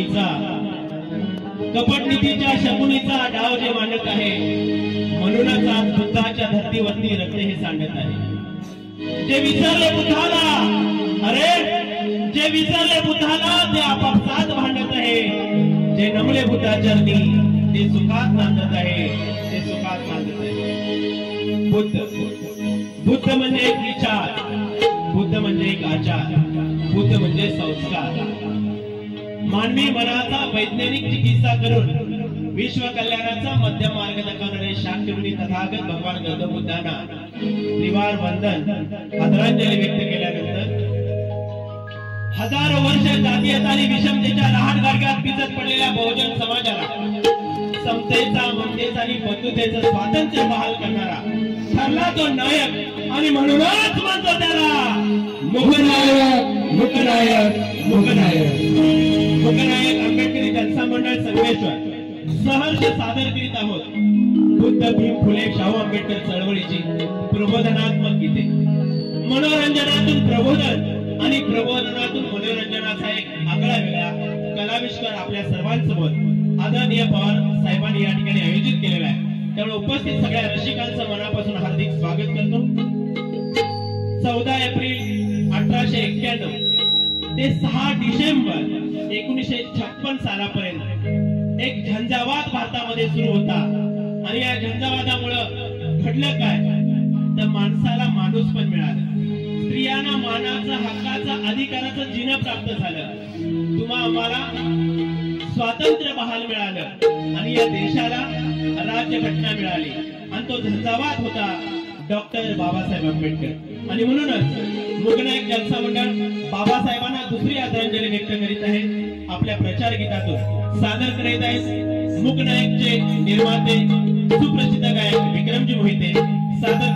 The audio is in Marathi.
माणसा कपटनीतीच्या शकुनीचा डाव जे मांडत आहे, म्हणूनच आज बुद्धाच्या धर्तीवरती रक्त हे सांगत आहे. जे विसरले बुद्धाला, अरे जे विसरले बुद्धाला ते आपापसात भांडत आहे. जे नमले बुद्धाचरणी ते सुखात नांदत आहे, ते सुखात नांदत आहे. बुद्ध म्हणजे एक विचार, बुद्ध म्हणजे एक आचार, बुद्ध म्हणजे संस्कार. मानवी मनाचा वैज्ञानिक चिकित्सा करून विश्व कल्याणाचा मध्यम मार्ग दाखवणारे शांतिमुनी तथागत भगवान गौतम बुद्धांना त्रिवार वंदन आदरांजली व्यक्त केल्यानंतर हजारो वर्ष जातीयता आणि विषमतेच्या लहान गाडग्यात पिचत पडलेल्या बहुजन समाजाला समतेचा, ममतेचा आणि बंधुतेचं स्वातंत्र्य बहाल करणारा ठरला तो नायक. आणि म्हणूनच म्हणतो त्याला मुकनायक, मुकनायक, मुकनायक. मुकनायक आंबेडकरी जनता मंडळ संगमेश्वर सहर्ष सादर करीत आहोत बुद्ध, भीम, फुले, शाहू आंबेडकर चळवळीची प्रबोधनात्मक गीते. मनोरंजनातून प्रबोधन आणि प्रबोधनातून मनोरंजनाचा एक आगळा वेगळा कलाविष्कार आपल्या सर्वांसमोर आदरणीय पवार साहेबांनी या ठिकाणी आयोजित केलेला आहे. त्यामुळे उपस्थित सगळ्या रसिकांचं मनापासून हार्दिक स्वागत करतो. 14 एप्रिल 1891 ते 6 डिसेंबर 1956 सालापर्यंत एक झंझावात भारतामध्ये सुरू होता. आणि या झंझावातामुळे घडलं काय तर माणसाला माणूस पण मिळाला, स्त्रियांना मानाचं, हक्काचं, अधिकाराचं जीवन प्राप्त झालं. तुम्हा आम्हाला स्वातंत्र्य बहाल मिळालं आणि या देशाला राज्यघटना मिळाली. आणि तो झंझावात होता डॉक्टर बाबासाहेब आंबेडकर. आणि म्हणूनच मुकनायक जनता मंडळ बाबासाहेबांना दुसरी आदरांजली व्यक्त करीत आहे. आपल्या प्रचार गीतातून सादर करीत आहेत मुकनायकचे निर्माते सुप्रसिद्ध गायक विक्रमजी मोहिते. सादर